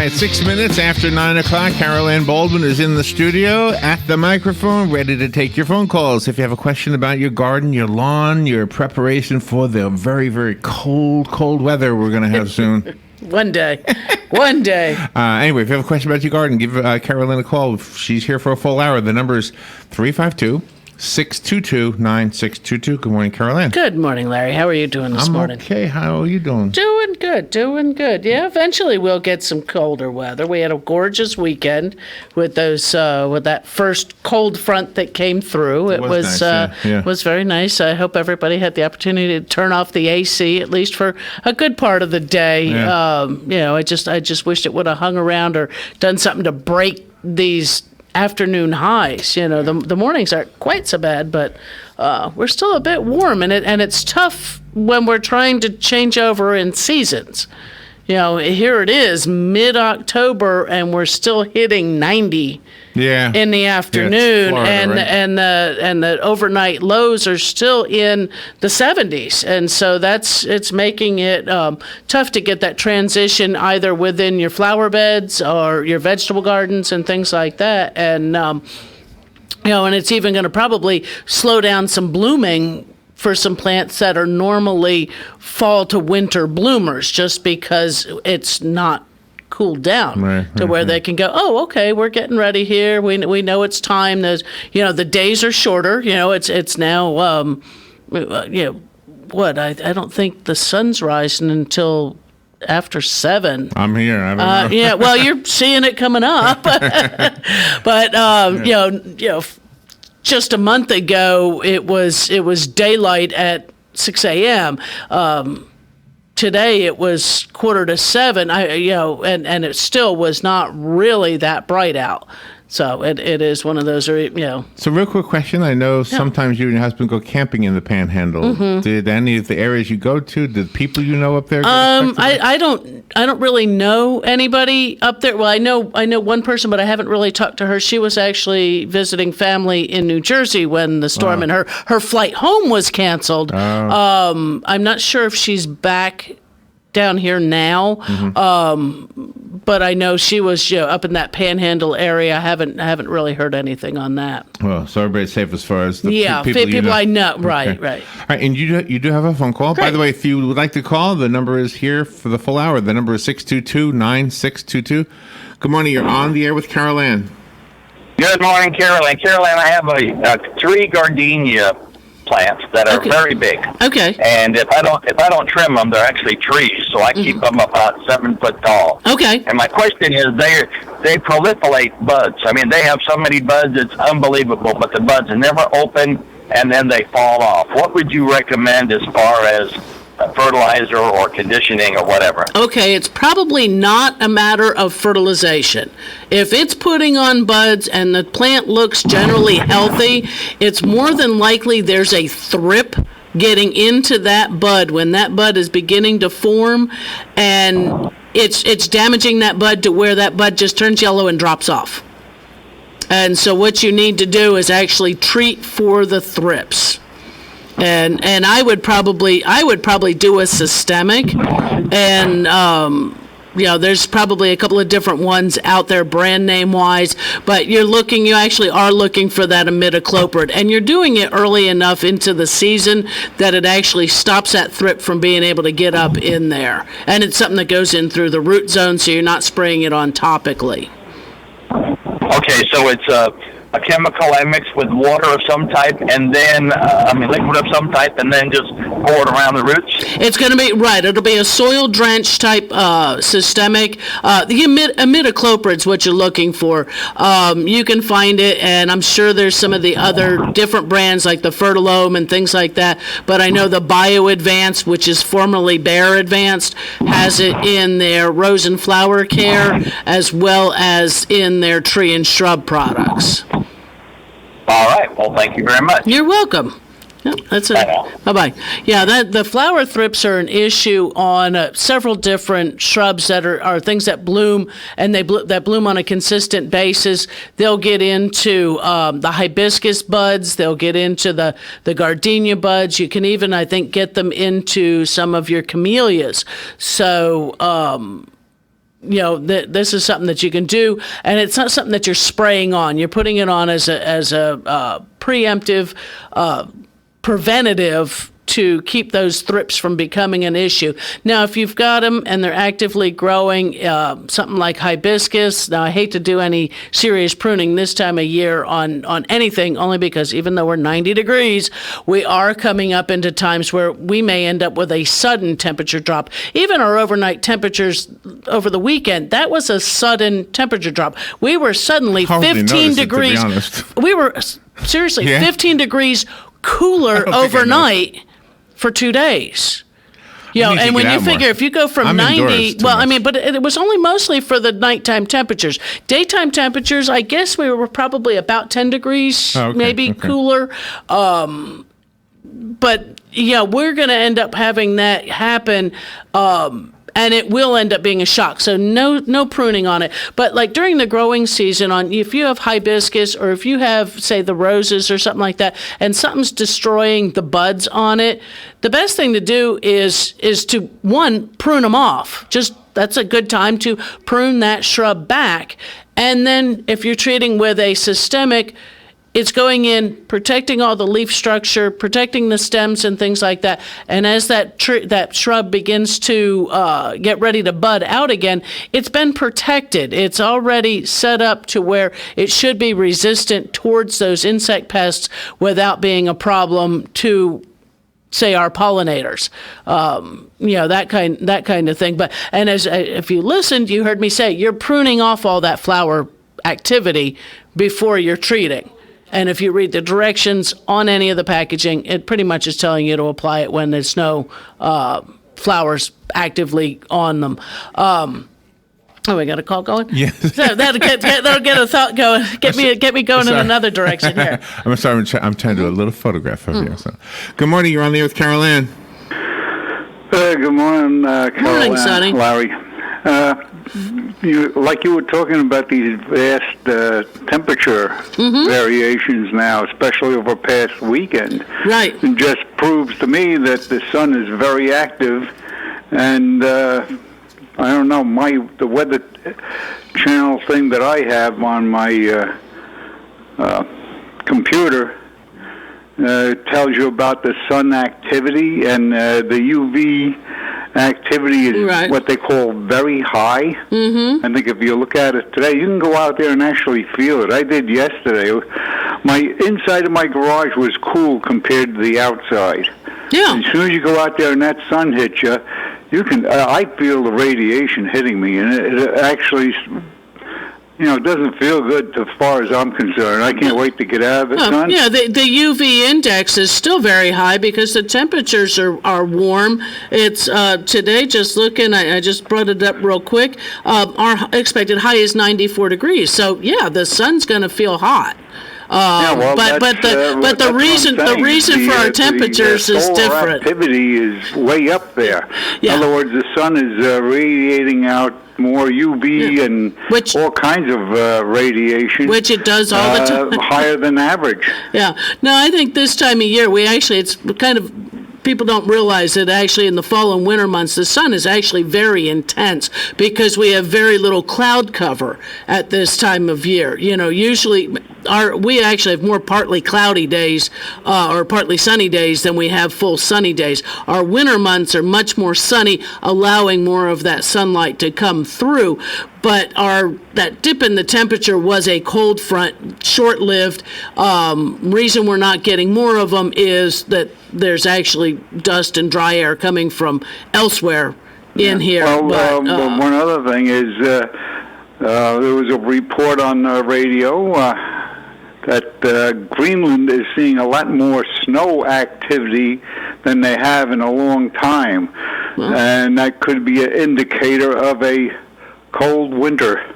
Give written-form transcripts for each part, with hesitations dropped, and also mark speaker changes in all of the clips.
Speaker 1: right, 6 minutes after 9 o'clock, Carol Ann Baldwin is in the studio at the microphone, ready to take your phone calls. If you have a question about your garden, your lawn, your preparation for the very, very cold weather we're going to have soon.
Speaker 2: One day. One day.
Speaker 1: Anyway, if you have a question about your garden, give Carol Ann a call. She's here for a full hour. The number is 352-622-9622. Good morning, Carol Ann.
Speaker 2: Good morning, Larry. How are you doing this morning?
Speaker 1: Okay. How are you doing?
Speaker 2: Doing good. Yeah, eventually we'll get some colder weather. We had a gorgeous weekend with that first cold front that came through. It was
Speaker 1: nice, yeah.
Speaker 2: was very nice. I hope everybody had the opportunity to turn off the AC at least for a good part of the day.
Speaker 1: Yeah.
Speaker 2: I just wished it would have hung around or done something to break these afternoon highs. The mornings aren't quite so bad, but we're still a bit warm, and it's tough when we're trying to change over in seasons. Here it is mid-October, and we're still hitting 90 in the afternoon,
Speaker 1: Florida, right?
Speaker 2: and the overnight lows are still in the 70s, and so it's making it tough to get that transition either within your flower beds or your vegetable gardens and things like that, and and it's even going to probably slow down some blooming for some plants that are normally fall to winter bloomers, just because it's not cooled down to where they can go, oh, okay, we're getting ready here. We know it's time. There's, the days are shorter. It's now, what? I don't think the sun's rising until after 7.
Speaker 1: I'm here. I don't know.
Speaker 2: Yeah, well, you're seeing it coming up, but just a month ago, it was daylight at 6 a.m. Today it was 6:45. And it still was not really that bright out. So it is one of those,
Speaker 1: So real quick question. I know sometimes you and your husband go camping in the Panhandle.
Speaker 2: Mm-hmm.
Speaker 1: Did any of the areas you go to, did people you know up there get affected?
Speaker 2: I don't really know anybody up there. Well, I know one person, but I haven't really talked to her. She was actually visiting family in New Jersey when the storm and her flight home was canceled. I'm not sure if she's back down here now. But I know she was up in that Panhandle area. I haven't really heard anything on that.
Speaker 1: Well, so everybody's safe as far as the
Speaker 2: people
Speaker 1: you know.
Speaker 2: I know.
Speaker 1: Okay.
Speaker 2: Right.
Speaker 1: All right, and you do have a phone call.
Speaker 2: Great.
Speaker 1: By the way, if you would like to call, the number is here for the full hour. The number is 622-9622. Good morning. You're on the air with Carol Ann.
Speaker 3: Good morning, Carol Ann. Carol Ann, I have a 3 gardenia plants that are very big.
Speaker 2: Okay.
Speaker 3: And if I don't trim them, they're actually trees, so I keep them about 7 foot tall.
Speaker 2: Okay.
Speaker 3: And my question is, they proliferate buds. I mean, they have so many buds, it's unbelievable, but the buds never open, and then they fall off. What would you recommend as far as fertilizer or conditioning or whatever?
Speaker 2: Okay, it's probably not a matter of fertilization. If it's putting on buds and the plant looks generally healthy, it's more than likely there's a thrip getting into that bud when that bud is beginning to form, and it's damaging that bud to where that bud just turns yellow and drops off. And so what you need to do is actually treat for the thrips. And I would probably do a systemic, and there's probably a couple of different ones out there brand name wise, but you actually are looking for that imidacloprid, and you're doing it early enough into the season that it actually stops that thrip from being able to get up in there, and it's something that goes in through the root zone, so you're not spraying it on topically.
Speaker 3: Okay, so it's a chemical I mix with water of some type, and then liquid of some type, and then just pour it around the roots.
Speaker 2: It's going to be it'll be a soil drench type systemic. The imidacloprid's what you're looking for. You can find it, and I'm sure there's some of the other different brands like the Fertilome and things like that. But I know the Bio Advanced, which is formerly Bayer Advanced, has it in their rose and flower care as well as in their tree and shrub products.
Speaker 3: All right. Well, thank you very much.
Speaker 2: You're welcome. Yep, that's it. Bye-bye. Yeah, the flower thrips are an issue on several different shrubs that are things that bloom, and that bloom on a consistent basis. They'll get into the hibiscus buds. They'll get into the gardenia buds. You can even, I think, get them into some of your camellias. So, this is something that you can do, and it's not something that you're spraying on. You're putting it on as a preemptive, preventative to keep those thrips from becoming an issue. Now, if you've got them and they're actively growing, something like hibiscus, now I hate to do any serious pruning this time of year on anything, only because even though we're 90 degrees, we are coming up into times where we may end up with a sudden temperature drop. Even our overnight temperatures over the weekend, that was a sudden temperature drop. We were suddenly
Speaker 1: Hardly
Speaker 2: 15
Speaker 1: noticed it, to be
Speaker 2: degrees.
Speaker 1: honest.
Speaker 2: We were seriously 15 degrees cooler overnight for 2 days. And when you figure, if you go from 90, but it was only mostly for the nighttime temperatures. Daytime temperatures, I guess we were probably about 10 degrees, cooler. But we're going to end up having that happen. And it will end up being a shock. So no pruning on it. But like during the growing season, if you have hibiscus or if you have, say, the roses or something like that, and something's destroying the buds on it, the best thing to do is to, one, prune them off. That's a good time to prune that shrub back. And then if you're treating with a systemic, it's going in, protecting all the leaf structure, protecting the stems and things like that. And as that shrub begins to get ready to bud out again, it's been protected. It's already set up to where it should be resistant towards those insect pests without being a problem to, say, our pollinators. That kind of thing. But if you listened, you heard me say you're pruning off all that flower activity before you're treating. And if you read the directions on any of the packaging, it pretty much is telling you to apply it when there's no flowers actively on them. We got a call going?
Speaker 1: Yes.
Speaker 2: So that'll get a thought going. Get me going in another direction here.
Speaker 1: I'm sorry. I'm trying to do a little photograph of you. So. Good morning. You're on the air with Carol Ann.
Speaker 4: Good morning, Carol.
Speaker 2: Morning, Sonny.
Speaker 4: Larry. You were talking about these vast temperature variations now, especially over past weekend.
Speaker 2: Right.
Speaker 4: It just proves to me that the sun is very active, and I don't know, the weather channel thing that I have on my computer tells you about the sun activity, and the UV activity is what they call very high. I think if you look at it today, you can go out there and actually feel it. I did yesterday. My inside of my garage was cool compared to the outside.
Speaker 2: Yeah.
Speaker 4: As soon as you go out there and that sun hits you, you can. I feel the radiation hitting me, and it actually, it doesn't feel good as far as I'm concerned. I can't wait to get out of the sun.
Speaker 2: Yeah, the UV index is still very high because the temperatures are warm. It's today, just looking, I just brought it up real quick, our expected high is 94 degrees. So, yeah, the sun's going to feel hot. But the reason for our temperatures is different.
Speaker 4: Activity is way up there.
Speaker 2: Yeah.
Speaker 4: In other words, the sun is radiating out more UV and all kinds of radiation.
Speaker 2: Which it does all the time.
Speaker 4: Higher than average.
Speaker 2: Yeah. No, I think this time of year, it's kind of, people don't realize that actually in the fall and winter months, the sun is actually very intense because we have very little cloud cover at this time of year. Usually we actually have more partly cloudy days or partly sunny days than we have full sunny days. Our winter months are much more sunny, allowing more of that sunlight to come through. But that dip in the temperature was a cold front, short-lived. Reason we're not getting more of them is that there's actually dust and dry air coming from elsewhere in here.
Speaker 4: Well, one other thing is there was a report on the radio that Greenland is seeing a lot more snow activity than they have in a long time. And that could be an indicator of a cold winter.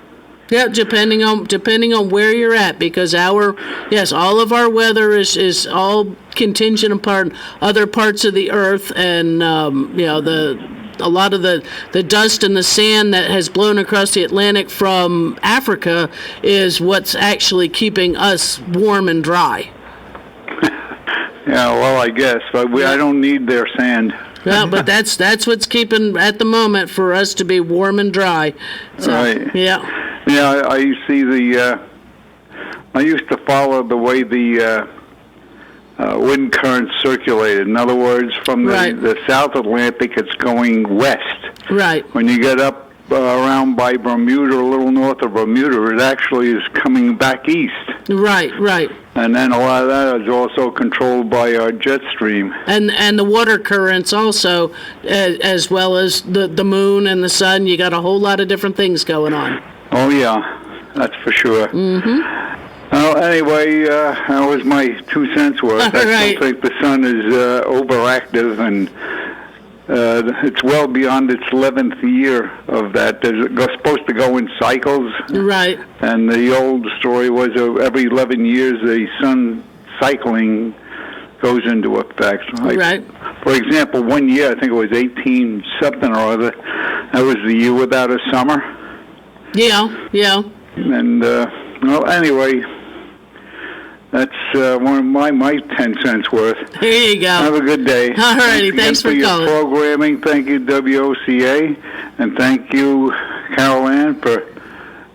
Speaker 2: Yeah, depending on where you're at, because all of our weather is all contingent upon other parts of the earth, and a lot of the dust and the sand that has blown across the Atlantic from Africa is what's actually keeping us warm and dry.
Speaker 4: Yeah, well, I guess, but I don't need their sand.
Speaker 2: Well, but that's what's keeping at the moment for us to be warm and dry. So,
Speaker 4: right.
Speaker 2: Yeah.
Speaker 4: Yeah, I see I used to follow the way the wind currents circulated. In other words, from the South Atlantic, it's going west.
Speaker 2: Right.
Speaker 4: When you get up around by Bermuda, a little north of Bermuda, it actually is coming back east.
Speaker 2: Right.
Speaker 4: And then a lot of that is also controlled by our jet stream.
Speaker 2: And the water currents also, as well as the moon and the sun. You got a whole lot of different things going on.
Speaker 4: Oh, yeah, that's for sure. Mm-hmm. Well, anyway, that was my 2 cents worth. I still think the sun is overactive, and it's well beyond its 11th year of that. It's supposed to go in cycles.
Speaker 2: Right.
Speaker 4: And the old story was every 11 years the sun cycling goes into effect.
Speaker 2: Right.
Speaker 4: For example, one year, I think it was 18 something or other, that was the year without a summer.
Speaker 2: Yeah.
Speaker 4: And, well, anyway, that's one of my 10 cents worth.
Speaker 2: Here you go.
Speaker 4: Have a good day.
Speaker 2: All righty. Thanks for calling.
Speaker 4: Your programming. Thank you, WOCA. And thank you, Carol Ann, for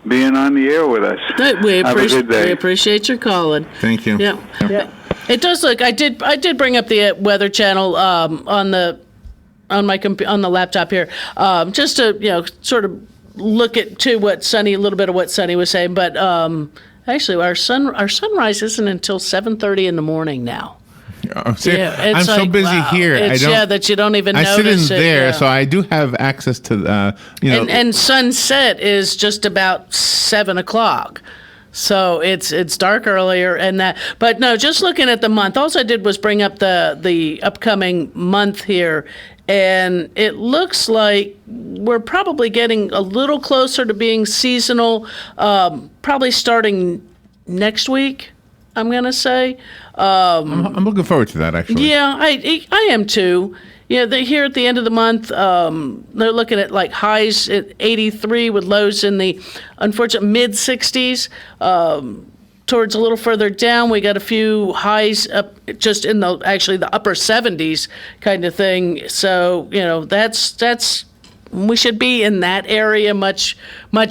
Speaker 4: being on the air with us.
Speaker 2: We
Speaker 4: Have a good day.
Speaker 2: We appreciate your calling.
Speaker 1: Thank you.
Speaker 2: Yeah. It does look. I did bring up the Weather Channel on the laptop here, just to sort of look at a little bit of what Sunny was saying, but actually our sunrise isn't until 7:30 in the morning now.
Speaker 1: I'm so busy here.
Speaker 2: That you don't even notice it.
Speaker 1: I sit in there, so I do have access to
Speaker 2: And sunset is just about 7:00. So it's dark earlier and that. But no, just looking at the month. All I did was bring up the upcoming month here, and it looks like we're probably getting a little closer to being seasonal, probably starting next week, I'm going to say.
Speaker 1: I'm looking forward to that, actually.
Speaker 2: Yeah, I am too. Yeah, here at the end of the month, they're looking at like highs at 83 with lows in the unfortunate mid-60s. Towards a little further down, we got a few highs up just in the upper 70s kind of thing. So, that's we should be in that area much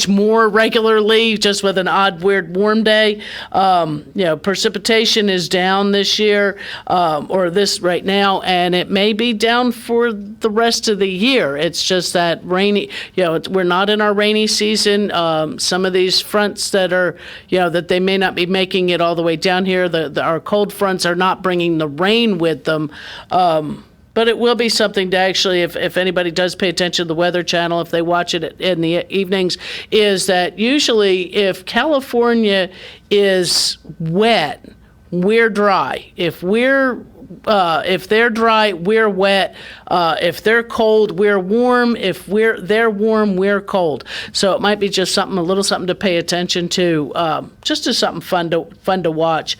Speaker 2: more regularly, just with an odd, weird, warm day. Precipitation is down this year, or this right now, and it may be down for the rest of the year. It's just that rainy, we're not in our rainy season. Some of these fronts that are, that they may not be making it all the way down here, our cold fronts are not bringing the rain with them. But it will be something to actually, if anybody does pay attention to the Weather Channel, if they watch it in the evenings, is that usually if California is wet, we're dry. If they're dry, we're wet. If they're cold, we're warm. If they're warm, we're cold. So it might be just a little something to pay attention to, just as something fun to watch.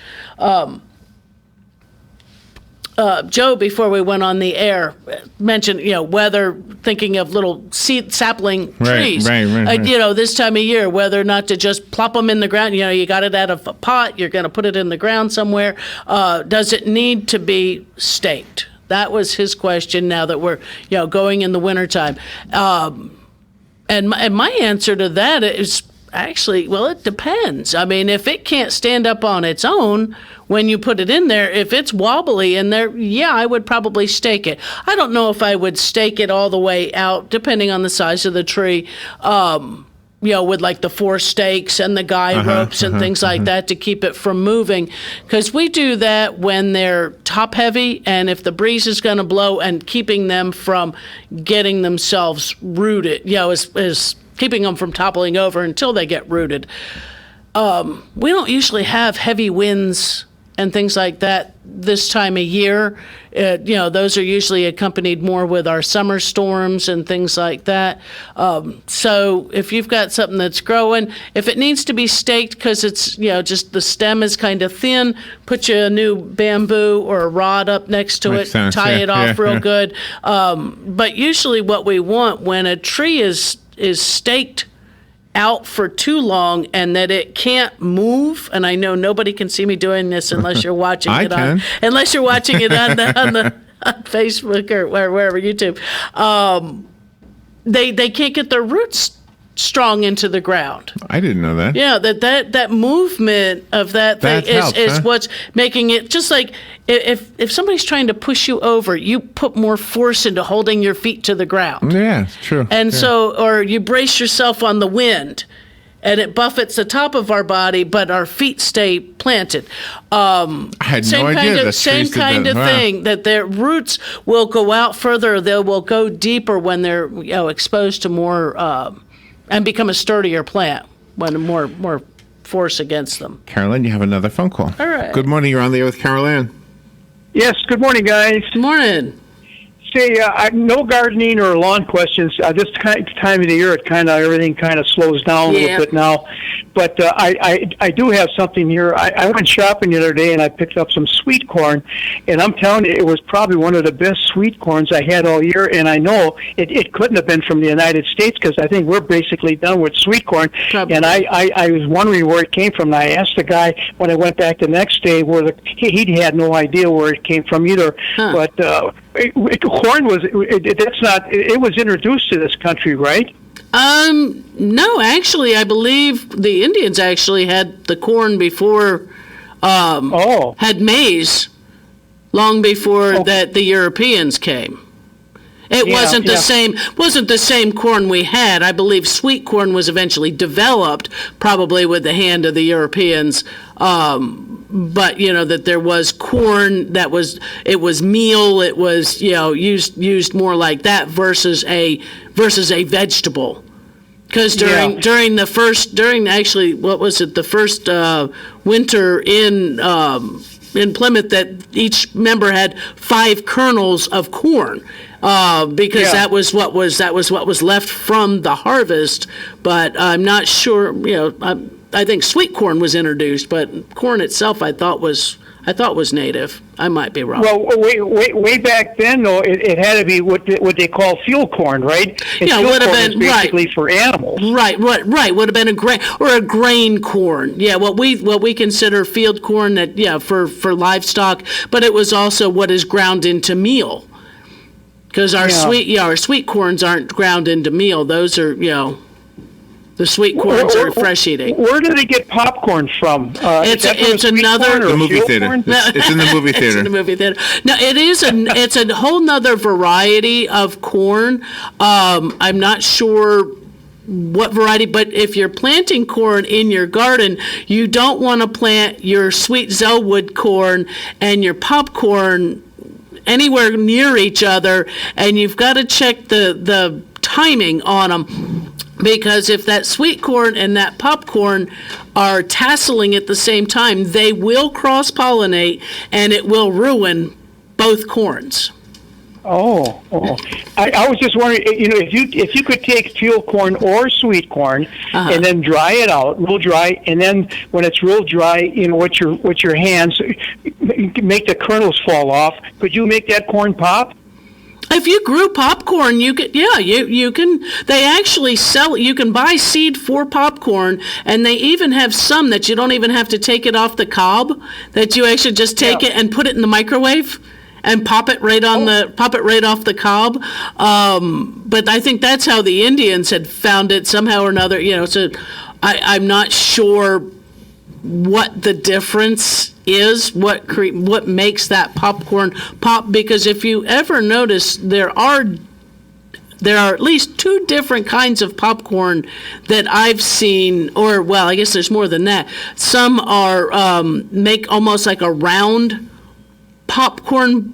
Speaker 2: Joe, before we went on the air, mentioned, weather, thinking of little sapling trees.
Speaker 1: Right.
Speaker 2: This time of year, whether or not to just plop them in the ground. You got it out of a pot, you're going to put it in the ground somewhere. Does it need to be staked? That was his question now that we're, going in the wintertime. And my answer to that is, actually, well, it depends. I mean, if it can't stand up on its own when you put it in there, if it's wobbly in there, yeah, I would probably stake it. I don't know if I would stake it all the way out, depending on the size of the tree, with like the 4 stakes and the guy ropes and things like that to keep it from moving. Because we do that when they're top heavy, and if the breeze is going to blow, and keeping them from getting themselves rooted, is keeping them from toppling over until they get rooted. We don't usually have heavy winds and things like that this time of year. Those are usually accompanied more with our summer storms and things like that. So if you've got something that's growing, if it needs to be staked because it's, just the stem is kind of thin, put you a new bamboo or a rod up next to it, tie it off real good. But usually what we want when a tree is staked out for too long and that it can't move, and I know nobody can see me doing this unless you're watching it on the Facebook or wherever, YouTube, they can't get their roots strong into the ground.
Speaker 1: I didn't know that.
Speaker 2: Yeah, that movement of that thing is what's making it, just like if somebody's trying to push you over, you put more force into holding your feet to the ground.
Speaker 1: Yeah, it's true.
Speaker 2: And so, or you brace yourself on the wind, and it buffets the top of our body, but our feet stay planted.
Speaker 1: I had no idea.
Speaker 2: Same kind of thing, that their roots will go out further. They will go deeper when they're exposed to more, and become a sturdier plant when more force against them.
Speaker 1: Carolyn, you have another phone call.
Speaker 2: All right.
Speaker 1: Good morning. You're on the air with Carolyn.
Speaker 5: Yes, good morning, guys.
Speaker 2: Good morning.
Speaker 5: Say, no gardening or lawn questions. This time of the year, everything kind of slows down a little bit now. But I do have something here. I went shopping the other day and I picked up some sweet corn, and I'm telling you, it was probably one of the best sweet corns I had all year. And I know it couldn't have been from the United States, because I think we're basically done with sweet corn. Probably. And I was wondering where it came from. And I asked the guy when I went back the next day he had no idea where it came from either. Huh. But corn was introduced to this country, right?
Speaker 2: No, actually, I believe the Indians actually had the corn before, had maize long before that the Europeans came. It wasn't the same corn we had. I believe sweet corn was eventually developed, probably with the hand of the Europeans. But that there was corn that was meal. It was used more like that versus a vegetable. Because during the first winter in Plymouth, that each member had 5 kernels of corn. Because that was what was left from the harvest. But I'm not sure. I think sweet corn was introduced, but corn itself I thought was native. I might be wrong.
Speaker 5: Well, way back then, though, it had to be what they call field corn, right? And
Speaker 2: yeah,
Speaker 5: field
Speaker 2: would have
Speaker 5: corn
Speaker 2: been
Speaker 5: is basically for animals.
Speaker 2: Right. Would have been a grain corn. Yeah, what we consider field corn for livestock, but it was also what is ground into meal. Because our sweet corns aren't ground into meal. Those are the sweet corns are fresh eating.
Speaker 5: Where do they get popcorn from?
Speaker 2: It's another
Speaker 1: the movie theater. It's in the movie theater.
Speaker 2: It's in the movie theater. No, it's a whole nother variety of corn. I'm not sure what variety, but if you're planting corn in your garden, you don't want to plant your sweet Zellwood corn and your popcorn anywhere near each other, and you've got to check the timing on them, because if that sweet corn and that popcorn are tasseling at the same time, they will cross-pollinate and it will ruin both corns.
Speaker 5: Oh. I was just wondering, if you could take field corn or sweet corn and then dry it out, real dry, and then when it's real dry, with your hands, make the kernels fall off. Could you make that corn pop?
Speaker 2: If you grew popcorn, you could. Yeah, you can. They actually sell it. You can buy seed for popcorn, and they even have some that you don't even have to take it off the cob. That you actually just take it and put it in the microwave and pop it right off the cob. But I think that's how the Indians had found it somehow or another. So I'm not sure what the difference is, what makes that popcorn pop, because if you ever notice, there are at least 2 different kinds of popcorn that I've seen, or well, I guess there's more than that. Some are make almost like a round popcorn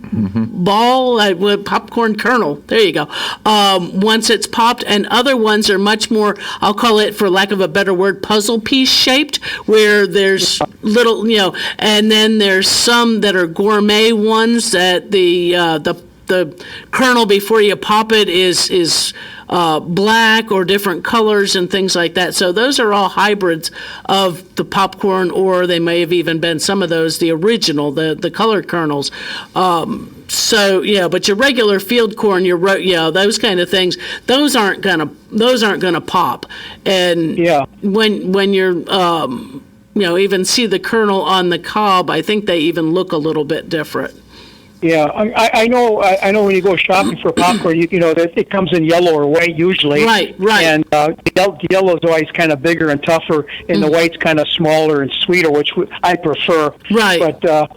Speaker 2: ball, popcorn kernel. There you go. Once it's popped, and other ones are much more, I'll call it, for lack of a better word, puzzle piece shaped, where there's little, and then there's some that are gourmet ones that the kernel before you pop it is black or different colors and things like that. So those are all hybrids of the popcorn, or they may have even been some of those, the original, the colored kernels. But your regular field corn, those kind of things, those aren't gonna pop. And when you're even see the kernel on the cob, I think they even look a little bit different.
Speaker 5: Yeah, I know. I know when you go shopping for popcorn, you know that it comes in yellow or white usually.
Speaker 2: Right.
Speaker 5: And the yellow is always kind of bigger and tougher, and the white's kind of smaller and sweeter, which I prefer.
Speaker 2: Right.
Speaker 5: But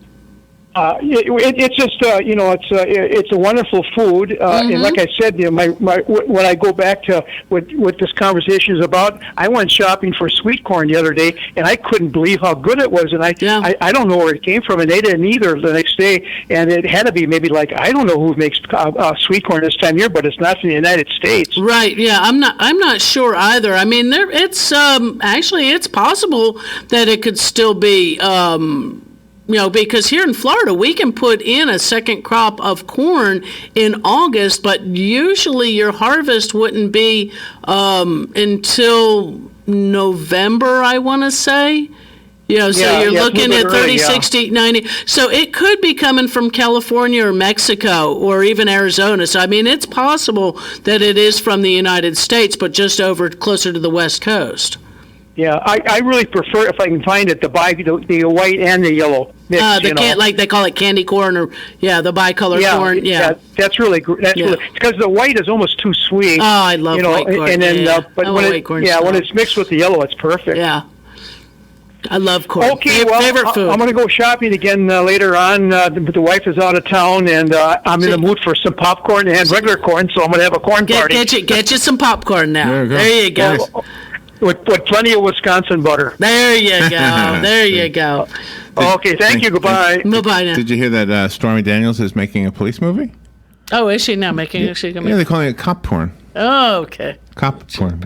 Speaker 5: it's just it's a wonderful food, and like I said, when I go back to what this conversation is about, I went shopping for sweet corn the other day, and I couldn't believe how good it was, and I don't know where it came from, and they didn't either the next day, and it had to be maybe like I don't know who makes sweet corn this time of year, but it's not from the United States.
Speaker 2: Right? Yeah, I'm not sure either. I mean, it's actually it's possible that it could still be. Because here in Florida, we can put in a second crop of corn in August, but usually your harvest wouldn't be until November, I want to say. So you're looking at 30, 60, 90. So it could be coming from California or Mexico or even Arizona. So, I mean, it's possible that it is from the United States, but just over closer to the West Coast.
Speaker 5: Yeah, I really prefer, if I can find it, to buy the white and the yellow mix.
Speaker 2: Like they call it candy corn, or the bicolor corn. Yeah,
Speaker 5: that's really that's really, because the white is almost too sweet.
Speaker 2: Oh, I love white corn.
Speaker 5: And then but when it's mixed with the yellow, it's perfect.
Speaker 2: Yeah. I love corn.
Speaker 5: Okay,
Speaker 2: favorite food.
Speaker 5: I'm going to go shopping again later on. The wife is out of town, and I'm in the mood for some popcorn and regular corn, so I'm going to have a corn party.
Speaker 2: Get you some popcorn now. There you go.
Speaker 5: Nice. With plenty of Wisconsin butter.
Speaker 2: There you go. There you go.
Speaker 5: Okay, thank you. Goodbye.
Speaker 2: Bye-bye now.
Speaker 1: Did you hear that Stormy Daniels is making a police movie?
Speaker 2: Oh, is she now making it?
Speaker 1: Yeah, they're calling it cop porn.
Speaker 2: Oh, okay.
Speaker 1: Cop porn.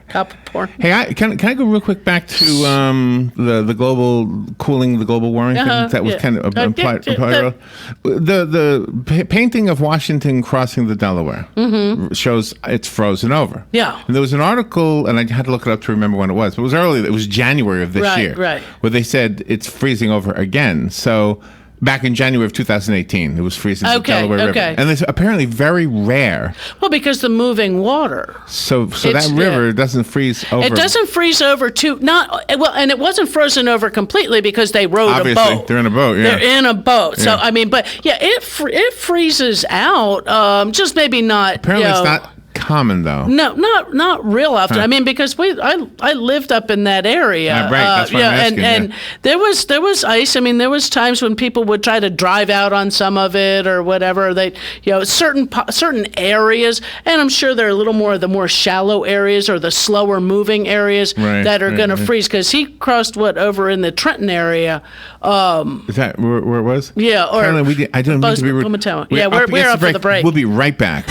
Speaker 2: Cop porn.
Speaker 1: Hey, can I go real quick back to the global cooling, the global warming thing that was kind of implied. The painting of Washington crossing the Delaware shows it's frozen over.
Speaker 2: Yeah.
Speaker 1: And there was an article, and I had to look it up to remember when it was. But it was early. It was January of this year.
Speaker 2: Right.
Speaker 1: Where they said it's freezing over again. So. Back in January of 2018, it was freezing the Delaware River. And it's apparently very rare.
Speaker 2: Well, because the moving water.
Speaker 1: So that river doesn't freeze over.
Speaker 2: It doesn't freeze over and it wasn't frozen over completely because they rowed a boat.
Speaker 1: They're in a boat,
Speaker 2: They're in a boat. So, I mean, but it freezes out, just maybe not.
Speaker 1: Apparently it's not common though.
Speaker 2: No, not real often. I mean, because I lived up in that area.
Speaker 1: Right, that's what I'm asking.
Speaker 2: And there was ice. I mean, there was times when people would try to drive out on some of it or whatever. They, certain areas, and I'm sure there are a little more of the more shallow areas or the slower moving areas that are going to freeze. Because he crossed over in the Trenton area.
Speaker 1: Is that where it was?
Speaker 2: Yeah, or
Speaker 1: apparently I don't mean to be rude.
Speaker 2: We're up for the break.
Speaker 1: We'll be right back.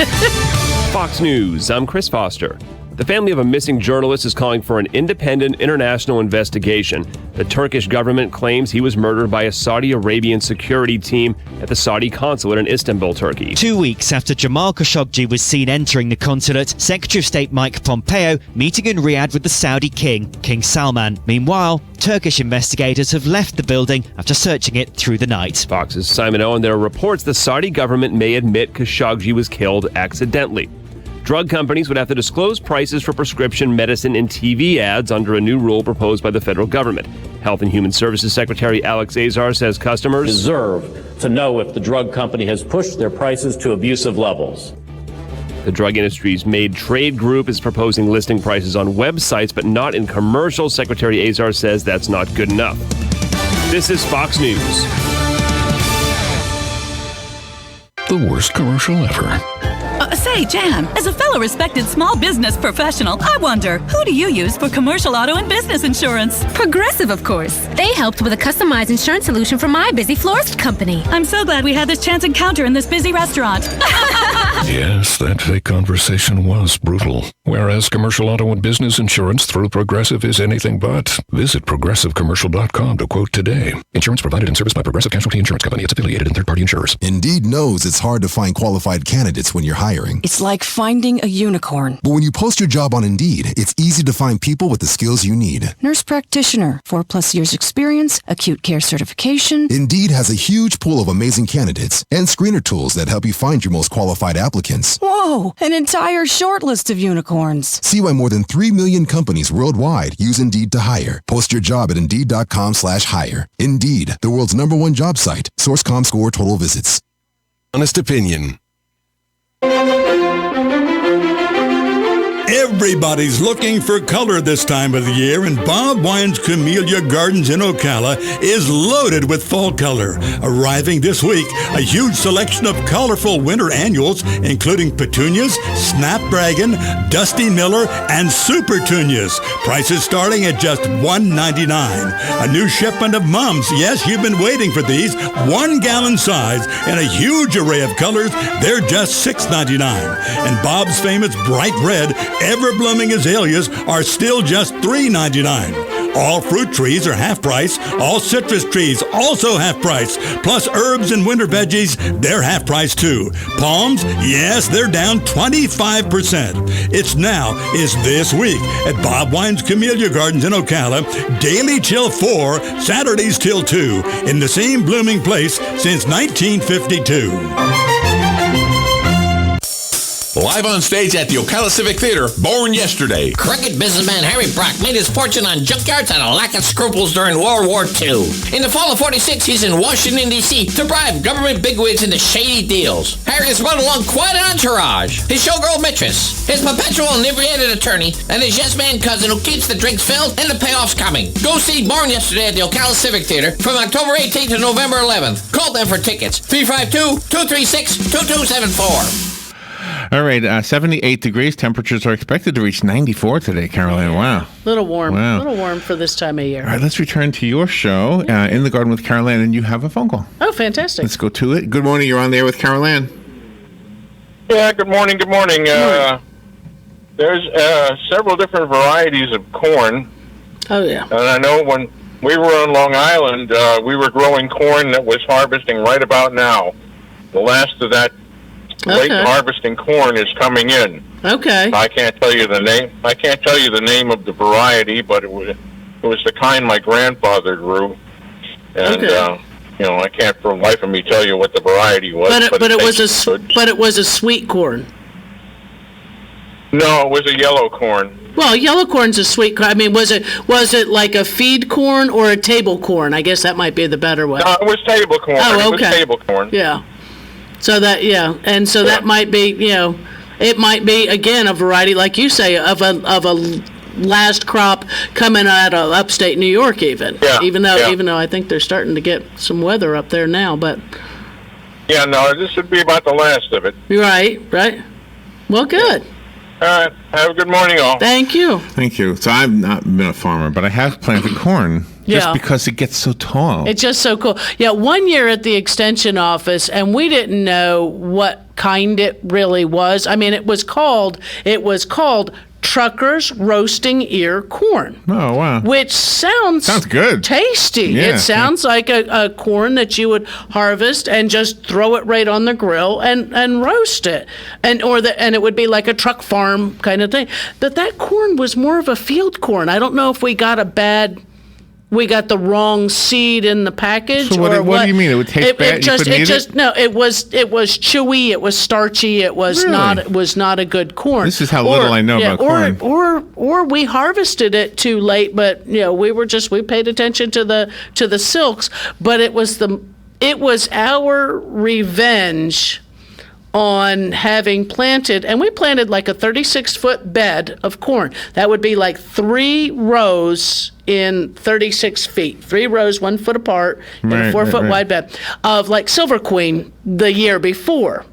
Speaker 6: Fox News, I'm Chris Foster. The family of a missing journalist is calling for an independent international investigation. The Turkish government claims he was murdered by a Saudi Arabian security team at the Saudi consulate in Istanbul, Turkey.
Speaker 7: 2 weeks after Jamal Khashoggi was seen entering the consulate, Secretary of State Mike Pompeo meeting in Riyadh with the Saudi king, King Salman. Meanwhile, Turkish investigators have left the building after searching it through the night.
Speaker 6: Fox's Simon Owen. There are reports the Saudi government may admit Khashoggi was killed accidentally. Drug companies would have to disclose prices for prescription medicine in TV ads under a new rule proposed by the federal government. Health and Human Services Secretary Alex Azar says customers
Speaker 8: deserve to know if the drug company has pushed their prices to abusive levels.
Speaker 6: The drug industry's Made Trade Group is proposing listing prices on websites, but not in commercials. Secretary Azar says that's not good enough. This is Fox News.
Speaker 9: The worst commercial ever.
Speaker 10: Say, Jan, as a fellow respected small business professional, I wonder, who do you use for commercial auto and business insurance?
Speaker 11: Progressive, of course. They helped with a customized insurance solution for my busy florist company.
Speaker 10: I'm so glad we had this chance encounter in this busy restaurant.
Speaker 9: Yes, that fake conversation was brutal. Whereas commercial auto and business insurance through Progressive is anything but. Visit progressivecommercial.com to quote today. Insurance provided and serviced by Progressive Casualty Insurance Company. It's affiliated and third-party insurers.
Speaker 12: Indeed knows it's hard to find qualified candidates when you're hiring.
Speaker 13: It's like finding a unicorn.
Speaker 12: But when you post your job on Indeed, it's easy to find people with the skills you need.
Speaker 13: Nurse practitioner, 4+ years experience, acute care certification.
Speaker 12: Indeed has a huge pool of amazing candidates and screener tools that help you find your most qualified applicants.
Speaker 13: Whoa, an entire short list of unicorns.
Speaker 12: See why more than 3 million companies worldwide use Indeed to hire. Post your job at Indeed.com/hire. Indeed, the world's #1 job site. Source.com score total visits.
Speaker 14: Honest opinion.
Speaker 15: Everybody's looking for color this time of the year, and Baldwin's Camellia Gardens in Ocala is loaded with fall color. Arriving this week, a huge selection of colorful winter annuals, including petunias, snapdragon, Dusty Miller, and super petunias. Prices starting at just $1.99. A new shipment of mums. Yes, you've been waiting for these. 1 gallon size in a huge array of colors. They're just $6.99. And Bob's famous bright red ever-blooming azaleas are still just $3.99. All fruit trees are half price. All citrus trees also half price. Plus herbs and winter veggies, they're half price too. Palms, yes, they're down 25%. It's this week at Baldwin's Camellia Gardens in Ocala. Daily till 4, Saturdays till 2. In the same blooming place since 1952.
Speaker 16: Live on stage at the Ocala Civic Theater, Born Yesterday.
Speaker 17: Crooked businessman Harry Brock made his fortune on junkyards and a lack of scruples during World War II. In the fall of '46, he's in Washington, D.C. to bribe government bigwigs into shady deals. Harry has brought along quite an entourage. His showgirl mistress, his perpetual inebriated attorney, and his yes-man cousin who keeps the drinks filled and the payoffs coming. Go see Born Yesterday at the Ocala Civic Theater from October 18th to November 11th. Call them for tickets. 352-236-2274.
Speaker 1: All right, 78 degrees. Temperatures are expected to reach 94 today, Caroline. Wow.
Speaker 2: Little warm.
Speaker 1: Wow.
Speaker 2: Little warm for this time of year.
Speaker 1: All right, let's return to your show, In the Garden with Caroline, and you have a phone call.
Speaker 2: Oh, fantastic.
Speaker 1: Let's go to it. Good morning. You're on there with Caroline.
Speaker 18: Yeah, good morning. Good morning. There's several different varieties of corn.
Speaker 2: Oh, yeah.
Speaker 18: And I know when we were on Long Island, we were growing corn that was harvesting right about now. The last of that late harvesting corn is coming in.
Speaker 2: Okay.
Speaker 18: I can't tell you the name. I can't tell you the name of the variety, but it was the kind my grandfather grew, and I can't for the life of me tell you what the variety was.
Speaker 2: But it was a sweet corn.
Speaker 18: No, it was a yellow corn.
Speaker 2: Well, yellow corn's a sweet corn. I mean, was it like a feed corn or a table corn? I guess that might be the better way.
Speaker 18: No, it was table corn.
Speaker 2: Oh, okay.
Speaker 18: It was table corn.
Speaker 2: Yeah. So that that might be, it might be again a variety, like you say, of a last crop coming out of upstate New York, even.
Speaker 18: Yeah.
Speaker 2: Even though I think they're starting to get some weather up there now, but.
Speaker 18: Yeah, no, this would be about the last of it.
Speaker 2: Right. Well, good.
Speaker 18: All right. Have a good morning, all.
Speaker 2: Thank you.
Speaker 1: Thank you. So I've not been a farmer, but I have planted corn. Just because it gets so tall.
Speaker 2: It's just so cool. Yeah, one year at the extension office, and we didn't know what kind it really was. I mean, it was called Trucker's Roasting Ear Corn.
Speaker 1: Oh, wow.
Speaker 2: Which sounds
Speaker 1: good.
Speaker 2: Tasty.
Speaker 1: Yeah.
Speaker 2: It sounds like a corn that you would harvest and just throw it right on the grill and roast it. And it would be like a truck farm kind of thing. But that corn was more of a field corn. I don't know if we got the wrong seed in the package.
Speaker 1: So what do you mean? It would taste bad?
Speaker 2: It was chewy. It was starchy. It was not a good corn.
Speaker 1: This is how little I know about corn.
Speaker 2: Or we harvested it too late, but we paid attention to the silks. But it was our revenge on having planted, and we planted like a 36-foot bed of corn. That would be like 3 rows in 36 feet, 3 rows 1 foot apart in a 4-foot wide bed of like Silver Queen the year before.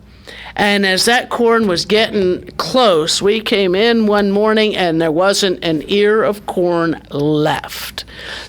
Speaker 2: And as that corn was getting close, we came in one morning and there wasn't an ear of corn left.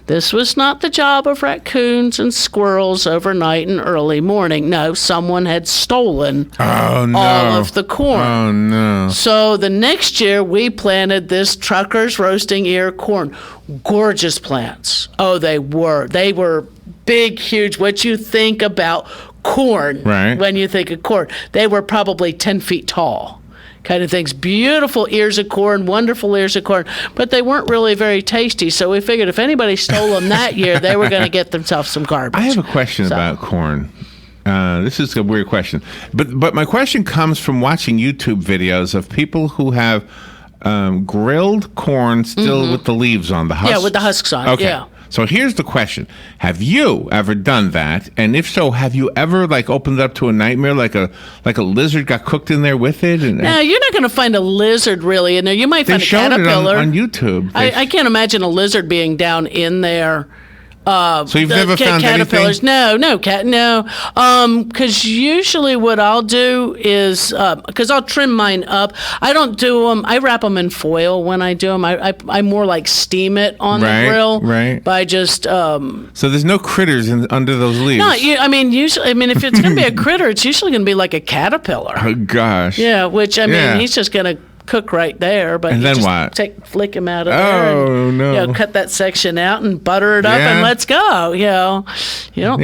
Speaker 2: This was not the job of raccoons and squirrels overnight and early morning. No, someone had stolen all of the corn.
Speaker 1: Oh, no.
Speaker 2: So the next year we planted this Trucker's Roasting Ear corn. Gorgeous plants. Oh, they were. They were big, huge. What you think about corn when you think of corn. They were probably 10 feet tall kind of things. Beautiful ears of corn, wonderful ears of corn, but they weren't really very tasty. So we figured if anybody stole them that year, they were going to get themselves some garbage.
Speaker 1: I have a question about corn. This is a weird question. But my question comes from watching YouTube videos of people who have grilled corn still with the leaves on, the husks.
Speaker 2: Yeah, with the husks on,
Speaker 1: okay.
Speaker 2: yeah.
Speaker 1: So here's the question: have you ever done that? And if so, have you ever like opened it up to a nightmare, like a lizard got cooked in there with it?
Speaker 2: No, you're not going to find a lizard really in there. You might find a caterpillar.
Speaker 1: It on YouTube.
Speaker 2: I can't imagine a lizard being down in there.
Speaker 1: So you've never found
Speaker 2: caterpillars?
Speaker 1: anything?
Speaker 2: No. Because usually what I'll do is because I'll trim mine up. I don't do them. I wrap them in foil when I do them. I more like steam it on the grill.
Speaker 1: Right.
Speaker 2: By just.
Speaker 1: So there's no critters under those leaves.
Speaker 2: No, usually. If it's going to be a critter, it's usually going to be like a caterpillar.
Speaker 1: Oh gosh.
Speaker 2: Yeah. Which he's just going to cook right there, but
Speaker 1: and then
Speaker 2: just
Speaker 1: what?
Speaker 2: Flick him out of there.
Speaker 1: Oh no!
Speaker 2: Cut that section out and butter it up, and let's go. You don't.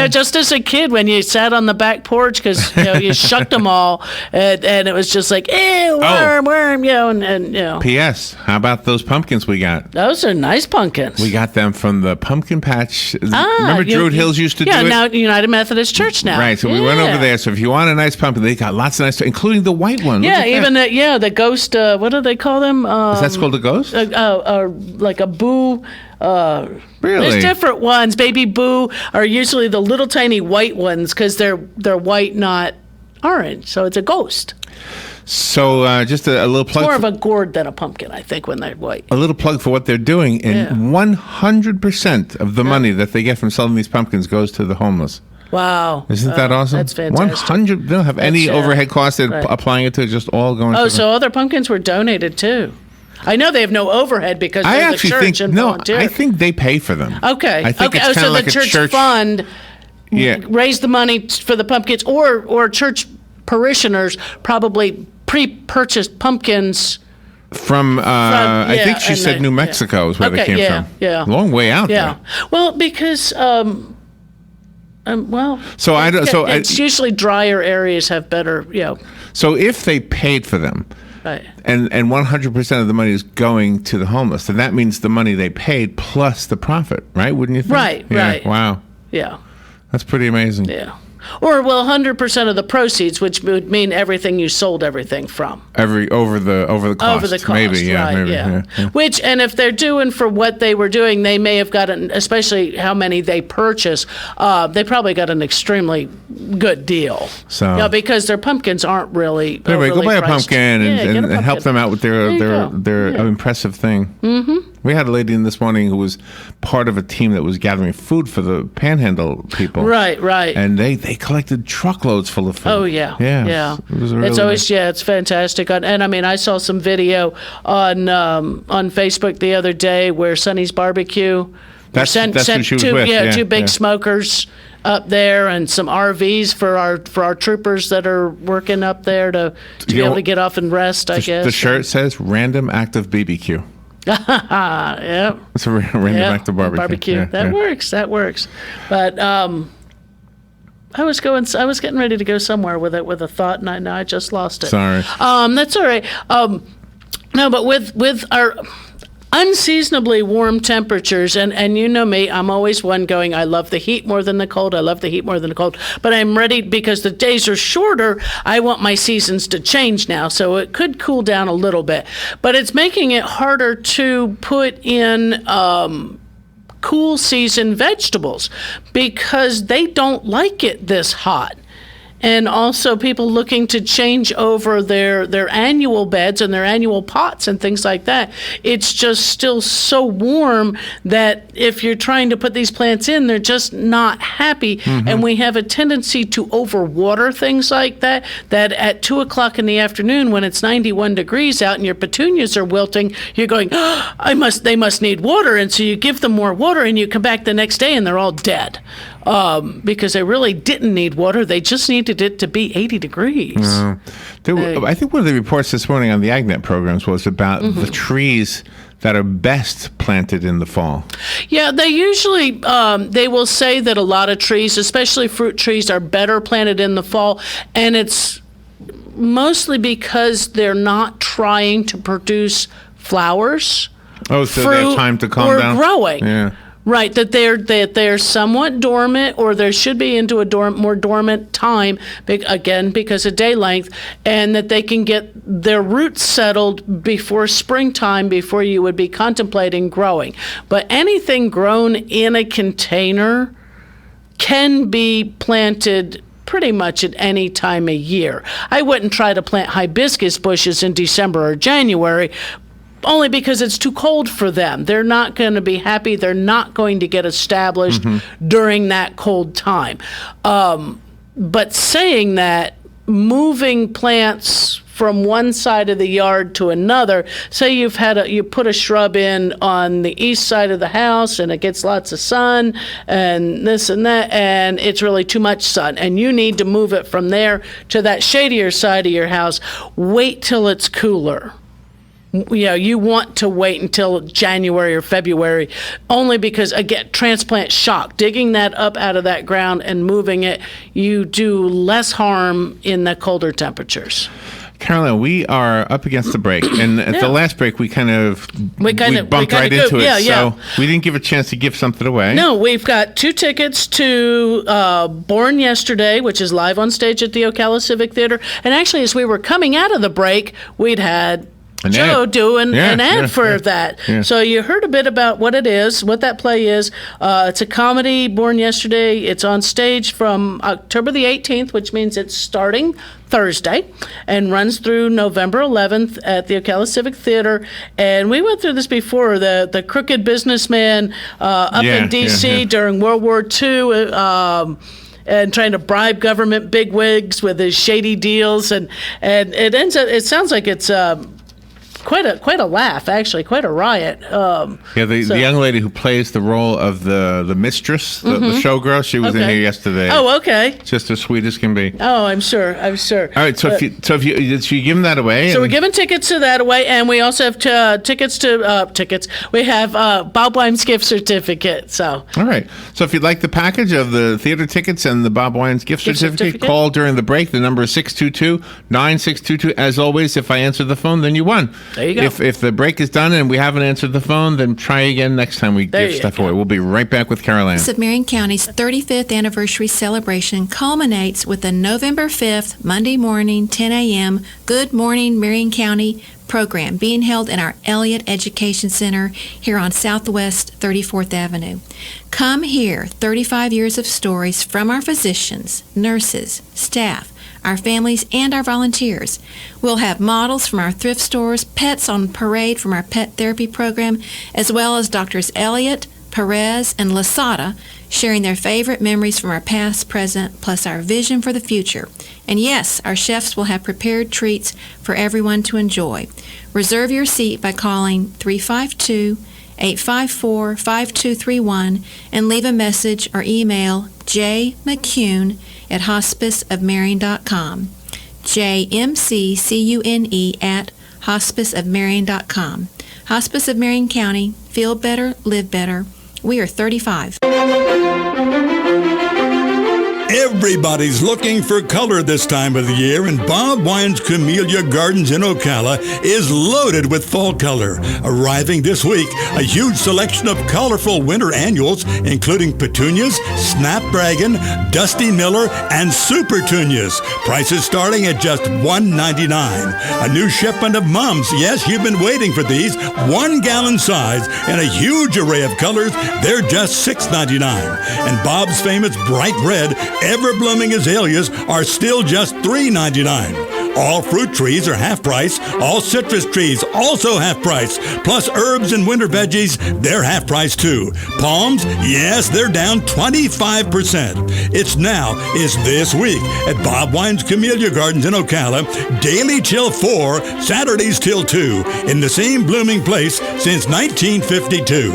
Speaker 2: Just as a kid, when you sat on the back porch because you shucked them all, and it was just like, ew, worm.
Speaker 1: P.S. How about those pumpkins we got?
Speaker 2: Those are nice pumpkins.
Speaker 1: We got them from the pumpkin patch. Remember Druid Hills used to do it?
Speaker 2: Yeah, now United Methodist Church now.
Speaker 1: Right. So we went over there. So if you want a nice pumpkin, they got lots of nice, including the white one.
Speaker 2: Yeah, even the ghost. What do they call them?
Speaker 1: Is that called a ghost?
Speaker 2: Like a boo.
Speaker 1: Really?
Speaker 2: There's different ones. Baby boo are usually the little tiny white ones because they're white, not orange. So it's a ghost.
Speaker 1: So just a little plug.
Speaker 2: It's more of a gourd than a pumpkin, I think, when they're white.
Speaker 1: A little plug for what they're doing. And 100% of the money that they get from selling these pumpkins goes to the homeless.
Speaker 2: Wow.
Speaker 1: Isn't that awesome?
Speaker 2: That's fantastic.
Speaker 1: 100. They don't have any overhead costs. They're applying it to just all going to
Speaker 2: so other pumpkins were donated too. I know they have no overhead because they're the church and volunteer.
Speaker 1: I think they pay for them.
Speaker 2: Okay.
Speaker 1: I think it's
Speaker 2: so
Speaker 1: like
Speaker 2: the church fund raised the money for the pumpkins, or church parishioners probably pre-purchased pumpkins.
Speaker 1: From I think she said New Mexico is where they came from.
Speaker 2: Yeah.
Speaker 1: Long way out there.
Speaker 2: Well, because it's usually drier areas have better,
Speaker 1: So if they paid for them,
Speaker 2: right,
Speaker 1: and 100% of the money is going to the homeless, then that means the money they paid plus the profit, right? Wouldn't you think?
Speaker 2: Right.
Speaker 1: Wow.
Speaker 2: Yeah.
Speaker 1: That's pretty amazing.
Speaker 2: Yeah. Or 100% of the proceeds, which would mean everything you sold everything from.
Speaker 1: Over the cost.
Speaker 2: Over the cost,
Speaker 1: maybe.
Speaker 2: Yeah. Which, and if they're doing for what they were doing, they may have gotten, especially how many they purchase, they probably got an extremely good deal.
Speaker 1: So
Speaker 2: because their pumpkins aren't really.
Speaker 1: Anyway, go buy a pumpkin and
Speaker 2: pumpkin.
Speaker 1: help them out with their impressive thing.
Speaker 2: Mm-hmm.
Speaker 1: We had a lady in this morning who was part of a team that was gathering food for the Panhandle people.
Speaker 2: Right.
Speaker 1: And they collected truckloads full of food.
Speaker 2: Oh, yeah.
Speaker 1: It was really
Speaker 2: it's always, it's fantastic. And I saw some video on Facebook the other day where Sonny's Barbecue
Speaker 1: sent
Speaker 2: who she was with. Two big
Speaker 1: yeah.
Speaker 2: smokers up there and some RVs for our troopers that are working up there to be able to get off and rest, I guess.
Speaker 1: The shirt says Random Act of BBQ.
Speaker 2: Yeah.
Speaker 1: It's a random act of barbecue.
Speaker 2: Yeah, that works. But I was getting ready to go somewhere with a thought, and I just lost it.
Speaker 1: Sorry.
Speaker 2: That's all right. No, but with our unseasonably warm temperatures, and you know me, I'm always one going, I love the heat more than the cold. But I'm ready because the days are shorter. I want my seasons to change now, so it could cool down a little bit. But it's making it harder to put in cool season vegetables because they don't like it this hot. And also people looking to change over their annual beds and their annual pots and things like that. It's just still so warm that if you're trying to put these plants in, they're just not happy. Mm-hmm. And we have a tendency to overwater things like that at 2 o'clock in the afternoon when it's 91 degrees out and your petunias are wilting, you're going, they must need water. And so you give them more water and you come back the next day and they're all dead. Because they really didn't need water. They just needed it to be 80 degrees.
Speaker 1: I think one of the reports this morning on the AgNet programs was about the trees that are best planted in the fall.
Speaker 2: Yeah, they usually, they will say that a lot of trees, especially fruit trees, are better planted in the fall. And it's mostly because they're not trying to produce flowers,
Speaker 1: so
Speaker 2: fruit,
Speaker 1: they have time to calm down?
Speaker 2: or growing.
Speaker 1: Yeah.
Speaker 2: Right, that they're somewhat dormant, or there should be into a more dormant time, again, because of day length, and that they can get their roots settled before springtime, before you would be contemplating growing. But anything grown in a container can be planted pretty much at any time of year. I wouldn't try to plant hibiscus bushes in December or January, only because it's too cold for them. They're not going to be happy. They're not going to get established during that cold time. But saying that, moving plants from one side of the yard to another, say you put a shrub in on the east side of the house and it gets lots of sun and this and that, and it's really too much sun, and you need to move it from there to that shadier side of your house, wait till it's cooler. You want to wait until January or February, only because, again, transplant shock, digging that up out of that ground and moving it, you do less harm in the colder temperatures.
Speaker 1: Carolyn, we are up against the break, and at the last break, we bumped right into it, so we didn't give a chance to give something away.
Speaker 2: No, we've got 2 tickets to Born Yesterday, which is live on stage at the Ocala Civic Theater, and actually, as we were coming out of the break, we'd had Joe doing an ad for that. Yeah. So you heard a bit about what it is, what that play is. It's a comedy, Born Yesterday. It's on stage from October the 18th, which means it's starting Thursday, and runs through November 11th at the Ocala Civic Theater. And we went through this before. The crooked businessman up in D.C. during World War II, and trying to bribe government bigwigs with his shady deals, and it ends up. It sounds like it's quite a laugh, actually, quite a riot.
Speaker 1: The young lady who plays the role of the mistress, the showgirl, she was in here yesterday.
Speaker 2: Oh, okay.
Speaker 1: Just as sweet as can be.
Speaker 2: Oh, I'm sure. All
Speaker 1: right, so if you give them that away.
Speaker 2: So we're giving tickets to that away, and we also have tickets. We have Bob Wine's gift certificate. So.
Speaker 1: All right. So if you'd like the package of the theater tickets and the Bob Wine's gift certificate, call during the break. The number is 622-9622. As always, if I answer the phone, then you won.
Speaker 2: There you go.
Speaker 1: If the break is done and we haven't answered the phone, then try again next time we give stuff away. We'll be right back with Carol Ann.
Speaker 14: Marion County's 35th anniversary celebration culminates with the November 5th, Monday morning, 10 a.m. Good Morning Marion County program being held in our Elliott Education Center here on Southwest 34th Avenue. Come hear 35 years of stories from our physicians, nurses, staff, our families, and our volunteers. We'll have models from our thrift stores, pets on parade from our pet therapy program, as well as Doctors Elliott, Perez, and Lasada sharing their favorite memories from our past, present, plus our vision for the future. And yes, our chefs will have prepared treats for everyone to enjoy. Reserve your seat by calling 352-854-5231 and leave a message or email jmccune@hospiceofmarion.com. jmccune@hospiceofmarion.com. Hospice of Marion County. Feel better, live better. We are 35.
Speaker 15: Everybody's looking for color this time of the year, and Bob Wine's Camellia Gardens in Ocala is loaded with fall color. Arriving this week, a huge selection of colorful winter annuals, including petunias, snapdragon, Dusty Miller, and super petunias. Prices starting at just $1.99. A new shipment of mums. Yes, you've been waiting for these. 1 gallon size and a huge array of colors. They're just $6.99. And Bob's famous bright red ever-blooming azaleas are still just $3.99. All fruit trees are half price. All citrus trees also half price. Plus herbs and winter veggies, they're half price too. Palms, yes, they're down 25%. It's this week at Bob Wine's Camellia Gardens in Ocala. Daily till 4, Saturdays till 2, in the same blooming place since 1952.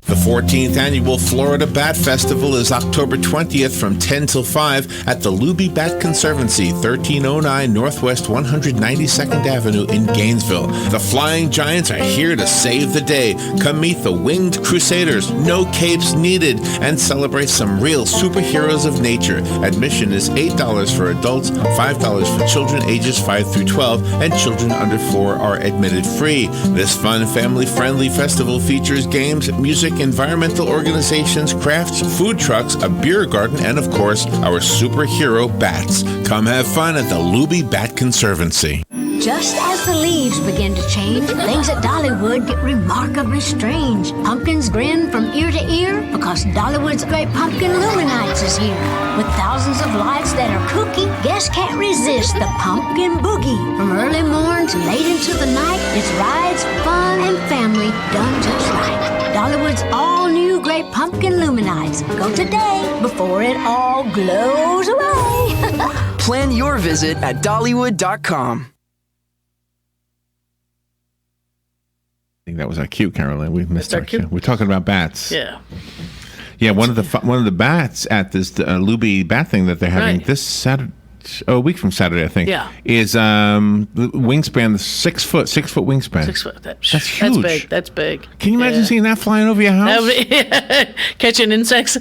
Speaker 1: The 14th Annual Florida Bat Festival is October 20th from 10 till 5 at the Luby Bat Conservancy, 1309 Northwest 192nd Avenue in Gainesville. The Flying Giants are here to save the day. Come meet the Winged Crusaders, no capes needed, and celebrate some real superheroes of nature. Admission is $8 for adults, $5 for children ages 5 through 12, and children under 4 are admitted free. This fun, family-friendly festival features games, music, environmental organizations, crafts, food trucks, a beer garden, and of course, our superhero bats. Come have fun at the Luby Bat Conservancy.
Speaker 19: Just as the leaves begin to change, things at Dollywood get remarkably strange. Pumpkins grin from ear to ear because Dollywood's Great Pumpkin Luminites is here. With thousands of lights that are kooky, guests can't resist the Pumpkin Boogie. From early morn to late into the night, it's rides, fun, and family done just right. Dollywood's all-new Great Pumpkin Luminites. Go today before it all glows away.
Speaker 20: Plan your visit at Dollywood.com.
Speaker 1: I think that was our cue, Carolyn. We missed our cue. We're talking about bats.
Speaker 2: Yeah.
Speaker 1: Yeah, one of the bats at this Luby bat thing that they're having this Saturday, a week from Saturday, I think.
Speaker 2: Yeah.
Speaker 1: Is the wingspan, the 6 foot wingspan.
Speaker 2: 6 foot.
Speaker 1: That's huge.
Speaker 2: That's big.
Speaker 1: Can you imagine seeing that flying over your house?
Speaker 2: Catching insects.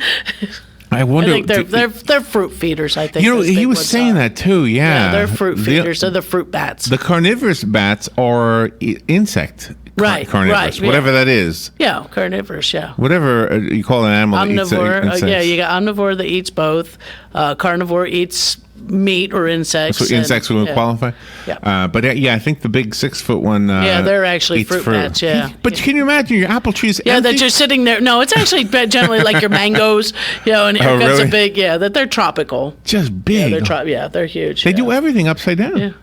Speaker 1: I wonder.
Speaker 2: I think they're fruit feeders. I think.
Speaker 1: You know, he was saying that too. Yeah.
Speaker 2: They're fruit feeders. They're the fruit bats.
Speaker 1: The carnivorous bats are insect. Carnivorous, whatever that is.
Speaker 2: Yeah, carnivorous, yeah.
Speaker 1: Whatever you call an animal
Speaker 2: omnivore,
Speaker 1: that eats insects.
Speaker 2: Yeah, you got omnivore that eats both. Carnivore eats meat or insects.
Speaker 1: That's what insects would qualify?
Speaker 2: Yeah.
Speaker 1: But I think the big 6 foot one
Speaker 2: they're actually fruit bats, yeah.
Speaker 1: But can you imagine your apple trees empty?
Speaker 2: that you're sitting there. No, it's actually generally like your mangoes, and here comes a big, that they're tropical.
Speaker 1: Just big.
Speaker 2: Yeah, they're huge.
Speaker 1: They do everything upside down.
Speaker 2: Yeah.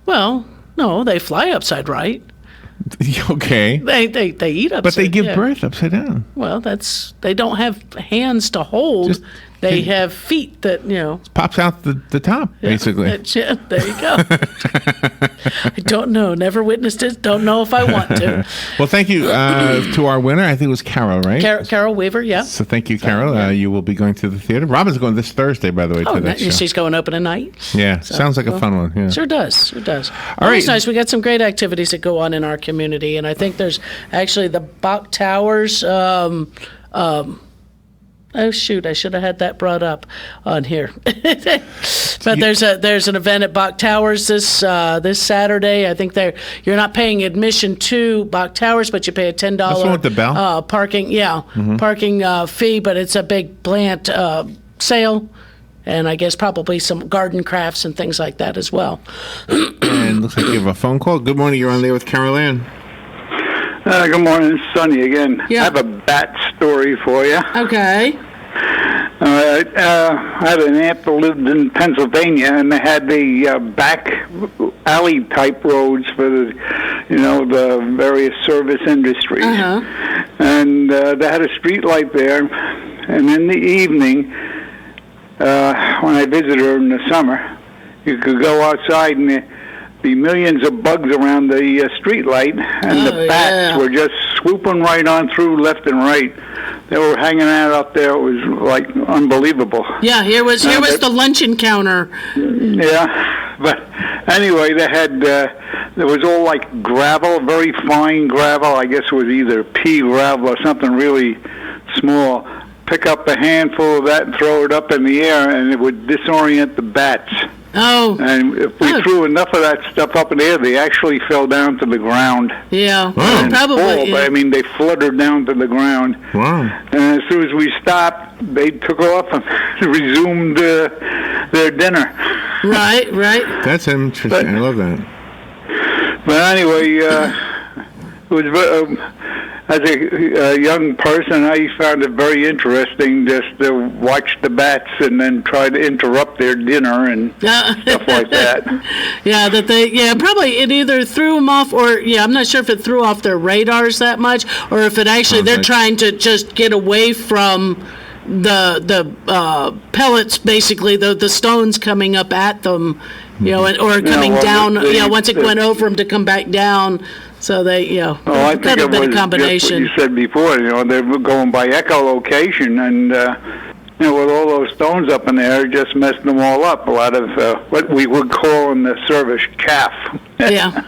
Speaker 2: Well, no, they fly upside right.
Speaker 1: Okay.
Speaker 2: They eat upside.
Speaker 1: But they give birth upside down.
Speaker 2: Well, they don't have hands to hold. They have feet that
Speaker 1: It pops out the top, basically.
Speaker 2: There you go. I don't know. Never witnessed it. Don't know if I want to.
Speaker 1: Well, thank you to our winner. I think it was Carol, right?
Speaker 2: Carol Weaver, yeah.
Speaker 1: So thank you, Carol. You will be going to the theater. Robin's going this Thursday, by the way, to that show.
Speaker 2: She's going opening night.
Speaker 1: Yeah, sounds like a fun one. Yeah.
Speaker 2: Sure does.
Speaker 1: All right.
Speaker 2: It's nice. We got some great activities that go on in our community, and I think there's actually the Bach Towers. Oh shoot! I should have had that brought up on here. But there's an event at Bach Towers this Saturday. I think you're not paying admission to Bach Towers, but you pay a $10
Speaker 1: That's the one with the bell?
Speaker 2: Parking parking fee. But it's a big plant sale, and I guess probably some garden crafts and things like that as well.
Speaker 1: And looks like you have a phone call. Good morning. You're on there with Carol Ann.
Speaker 4: Good morning, it's Sonny again.
Speaker 2: Yeah.
Speaker 4: I have a bat story for you.
Speaker 2: Okay.
Speaker 4: I had an aunt that lived in Pennsylvania, and they had the back alley type roads for the various service industries.
Speaker 2: Uh-huh.
Speaker 4: And they had a street light there, and in the evening, when I visited her in the summer, you could go outside and be millions of bugs around the street light, and the bats were just swooping right on through left and right. They were hanging out up there. It was like unbelievable.
Speaker 2: Yeah, here was the luncheon counter.
Speaker 4: Yeah, but anyway, they had there was all like gravel, very fine gravel. I guess it was either pea gravel or something really small. Pick up a handful of that and throw it up in the air, and it would disorient the bats.
Speaker 2: Oh.
Speaker 4: And if we threw enough of that stuff up in the air, they actually fell down to the ground.
Speaker 2: Yeah,
Speaker 4: probably. But I mean, they fluttered down to the ground.
Speaker 1: Wow.
Speaker 4: And as soon as we stopped, they took off and resumed their dinner.
Speaker 2: Right.
Speaker 1: That's interesting. I love that.
Speaker 4: But anyway, it was as a young person, I found it very interesting just to watch the bats and then try to interrupt their dinner and stuff like that.
Speaker 2: Yeah, probably it either threw them off, or I'm not sure if it threw off their radars that much, or if it actually they're trying to just get away from the pellets, basically the stones coming up at them, or coming down. Once it went over them to come back down. So they,
Speaker 4: I think it was
Speaker 2: a combination.
Speaker 4: just what you said before. They were going by echolocation, and with all those stones up in there, it just messed them all up. A lot of what we would call in the service chaff.
Speaker 2: Yeah.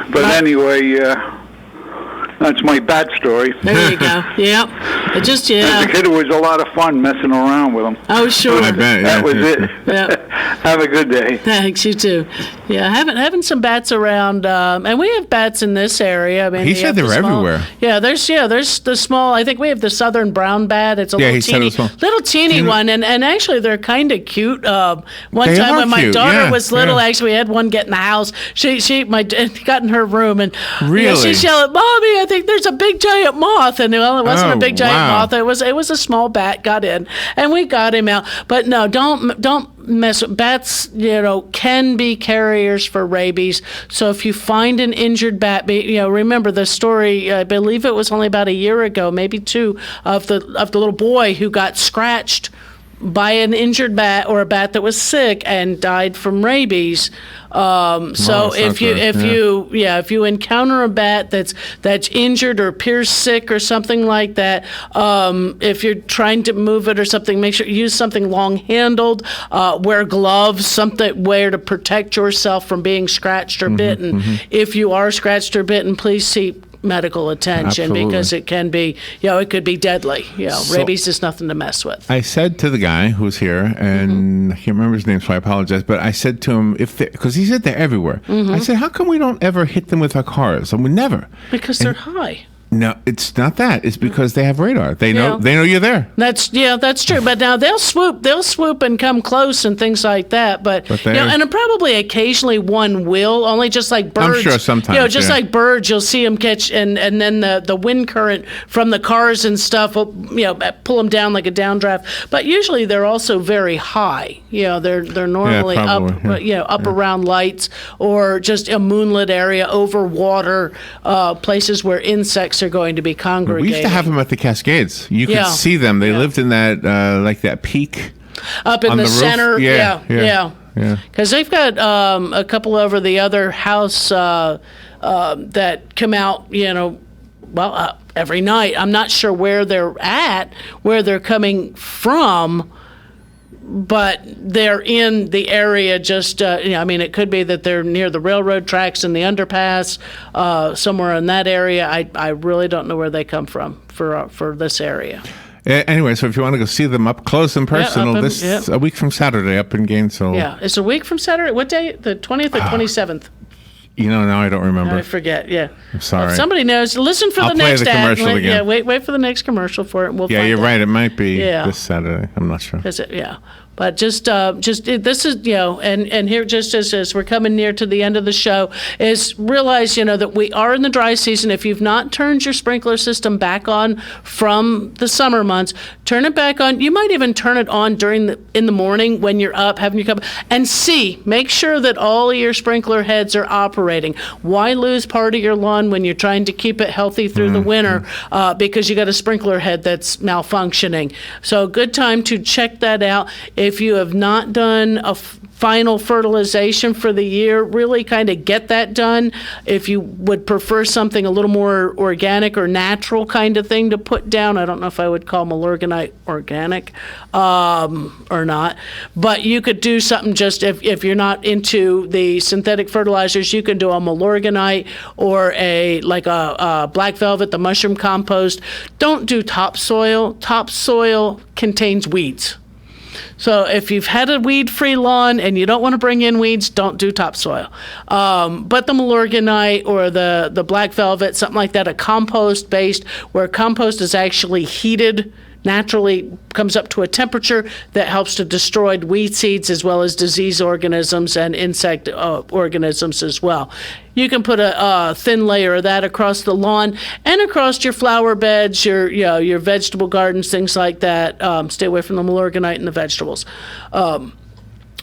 Speaker 4: But anyway, that's my bat story.
Speaker 2: There you go. Yep.
Speaker 4: As a kid, it was a lot of fun messing around with them.
Speaker 2: Oh, sure.
Speaker 1: I bet.
Speaker 4: That was it.
Speaker 2: Yeah.
Speaker 4: Have a good day.
Speaker 2: Thanks. You too. Yeah, having some bats around, and we have bats in this area. I mean,
Speaker 1: he said they're everywhere.
Speaker 2: Yeah, there's the small. I think we have the southern brown bat. It's a little teeny one, and actually they're kind of cute. One time when my daughter was little, actually we had one get in the house. She got in her room and she's yelling, "Mommy, I think there's a big giant moth," and it wasn't a big giant moth. It was a small bat got in, and we got him out. But no, don't mess with bats. Can be carriers for rabies. So if you find an injured bat, remember the story. I believe it was only about a year ago, maybe 2, of the little boy who got scratched by an injured bat or a bat that was sick and died from rabies. So if you encounter a bat that's injured or appears sick or something like that, if you're trying to move it or something, make sure you use something long handled, wear gloves, something to protect yourself from being scratched or bitten. If you are scratched or bitten, please seek medical attention. Absolutely. Because it can be, it could be deadly. Rabies is nothing to mess with.
Speaker 1: I said to the guy who's here, and I can't remember his name, so I apologize, but I said to him, because he said they're everywhere. I said, how come we don't ever hit them with our cars? I mean, never.
Speaker 2: Because they're high.
Speaker 1: No, it's not that. It's because they have radar. They know you're there.
Speaker 2: That's true. But now they'll swoop and come close and things like that. But and probably occasionally one will, only just like birds.
Speaker 1: I'm sure sometimes.
Speaker 2: Like birds, you'll see them catch, and then the wind current from the cars and stuff will pull them down like a downdraft. But usually they're also very high. They're normally up around lights or just a moonlit area over water, places where insects are going to be congregating.
Speaker 1: We used to have them at the Cascades. You could see them. They lived in that that peak
Speaker 2: up in the center.
Speaker 1: Yeah.
Speaker 2: Because they've got a couple over the other house that come out. Every night. I'm not sure where they're coming from. But they're in the area just, it could be that they're near the railroad tracks in the underpass, somewhere in that area. I really don't know where they come from for this area.
Speaker 1: Anyway, so if you want to go see them up close and personal, a week from Saturday up in Gainesville.
Speaker 2: Yeah, it's a week from Saturday. What day? The 20th or 27th?
Speaker 1: Now I don't remember.
Speaker 2: I forget, yeah.
Speaker 1: I'm sorry.
Speaker 2: If somebody knows, listen for
Speaker 1: I'll
Speaker 2: the
Speaker 1: play
Speaker 2: next
Speaker 1: the commercial again.
Speaker 2: Yeah, wait for the next commercial for it, and we'll find
Speaker 1: you're
Speaker 2: out.
Speaker 1: right. It might be this Saturday. I'm not sure.
Speaker 2: But this is, and here just as we're coming near to the end of the show, is realize, that we are in the dry season. If you've not turned your sprinkler system back on from the summer months, turn it back on. You might even turn it on in the morning when you're up, having your cup, and make sure that all of your sprinkler heads are operating. Why lose part of your lawn when you're trying to keep it healthy through the winter because you got a sprinkler head that's malfunctioning? So good time to check that out. If you have not done a final fertilization for the year, really kind of get that done. If you would prefer something a little more organic or natural kind of thing to put down, I don't know if I would call Milorganite organic or not, but you could do something just if you're not into the synthetic fertilizers, you can do a Milorganite or a black velvet, the mushroom compost. Don't do topsoil. Topsoil contains weeds. So if you've had a weed-free lawn and you don't want to bring in weeds, don't do topsoil. But the Milorganite or the black velvet, something like that, a compost-based, where compost is actually heated, naturally comes up to a temperature that helps to destroy weed seeds as well as disease organisms and insect organisms as well. You can put a thin layer of that across the lawn and across your flower beds, your vegetable gardens, things like that. Stay away from the Milorganite and the vegetables.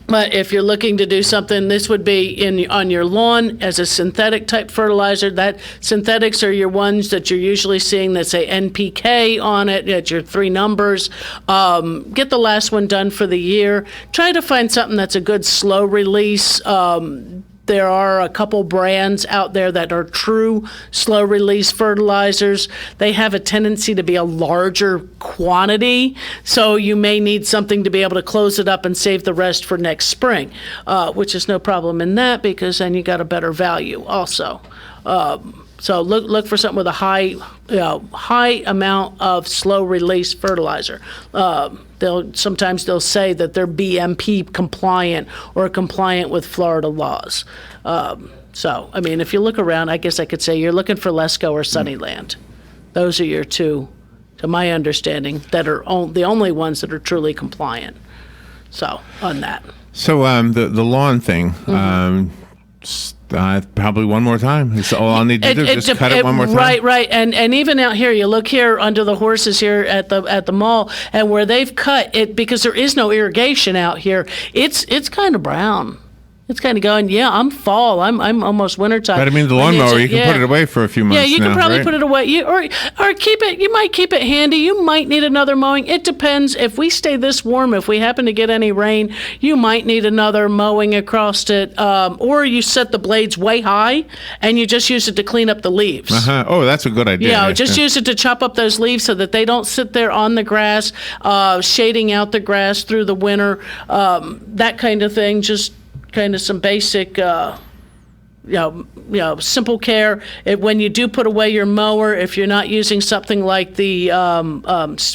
Speaker 2: But if you're looking to do something, this would be on your lawn as a synthetic type fertilizer. That synthetics are your ones that you're usually seeing that say NPK on it. It's your 3 numbers. Get the last one done for the year. Try to find something that's a good slow release. There are a couple brands out there that are true slow-release fertilizers. They have a tendency to be a larger quantity, so you may need something to be able to close it up and save the rest for next spring, which is no problem in that because then you got a better value also. So look for something with a high amount of slow-release fertilizer. Sometimes they'll say that they're BMP compliant or compliant with Florida laws. So, I mean, if you look around, I guess I could say you're looking for Lesco or Sunnyland. Those are your two, to my understanding, that are the only ones that are truly compliant. So, on that.
Speaker 1: So, the lawn thing, probably one more time. It's all I'll need to do. Just cut it one more time.
Speaker 2: Right. And even out here, you look here under the horses here at the mall, and where they've cut it because there is no irrigation out here. It's kind of brown. It's kind of going, I'm fall. I'm almost wintertime.
Speaker 1: But I mean, the lawnmower, you can put it away for a few months.
Speaker 2: Yeah, you can probably
Speaker 1: right?
Speaker 2: put it away. Or keep it. You might keep it handy. You might need another mowing. It depends. If we stay this warm, if we happen to get any rain, you might need another mowing across it. Or you set the blades way high and you just use it to clean up the leaves.
Speaker 1: Oh, that's a good idea.
Speaker 2: Yeah, just use it to chop up those leaves so that they don't sit there on the grass, shading out the grass through the winter. That kind of thing. Just kind of some basic, simple care. When you do put away your mower, if you're not using something like the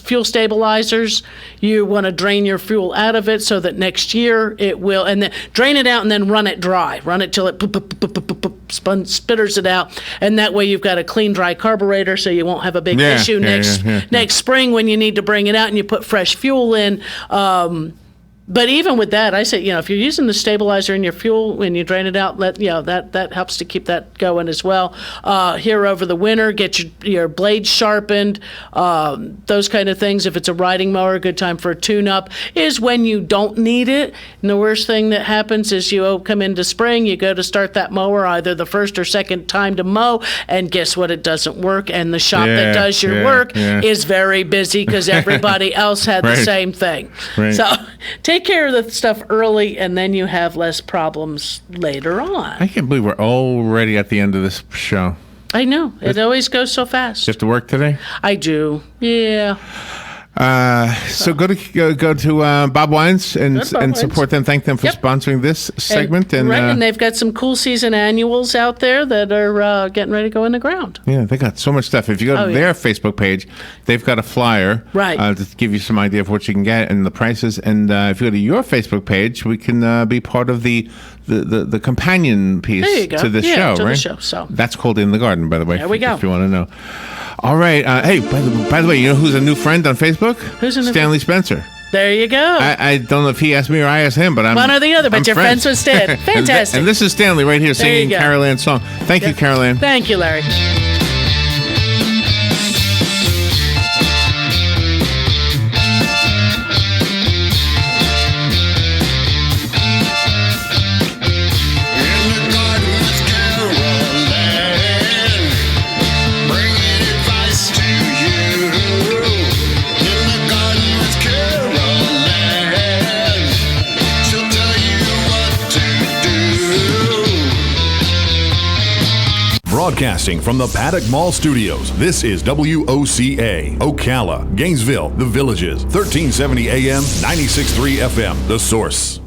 Speaker 2: fuel stabilizers, you want to drain your fuel out of it so that next year it will, and then drain it out and then run it dry. Run it till it spitters it out, and that way you've got a clean, dry carburetor, so you won't have a big issue next spring when you need to bring it out and you put fresh fuel in. But even with that, I say, if you're using the stabilizer in your fuel when you drain it out, that helps to keep that going as well. Here over the winter, get your blades sharpened, those kind of things. If it's a riding mower, a good time for a tune-up is when you don't need it. And the worst thing that happens is you come into spring, you go to start that mower either the first or second time to mow, and guess what? It doesn't work. And the shop that does your work is very busy because everybody else had the same thing.
Speaker 1: Right.
Speaker 2: So take care of the stuff early, and then you have less problems later on.
Speaker 1: I can't believe we're already at the end of this show.
Speaker 2: I know. It always goes so fast.
Speaker 1: You have to work today?
Speaker 2: I do. Yeah.
Speaker 1: So go to Bob Wines and support them. Thank them for sponsoring this segment.
Speaker 2: And they've got some cool season annuals out there that are getting ready to go in the ground.
Speaker 1: Yeah, they got so much stuff. If you go to their Facebook page, they've got a flyer to give you some idea of what you can get and the prices. And if you go to your Facebook page, we can be part of the companion piece to this show, right?
Speaker 2: The show, so.
Speaker 1: That's called In the Garden, by the way.
Speaker 2: There we go.
Speaker 1: If you want to know. All right. Hey, by the way, you know who's a new friend on Facebook?
Speaker 2: Who's a new
Speaker 1: Stanley Spencer.
Speaker 2: There you go.
Speaker 1: I don't know if he asked me or I asked him, but I'm
Speaker 2: one or the other. But you're friends with Stan. Fantastic.
Speaker 1: and this is Stanley right here singing Carol Ann's song. Thank you, Carol Ann.
Speaker 2: Thank you, Larry.
Speaker 21: Broadcasting from the Paddock Mall Studios, this is WOCA, Ocala, Gainesville, The Villages, 1370 AM, 96.3 FM, The Source.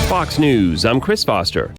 Speaker 6: Fox News, I'm Chris Foster.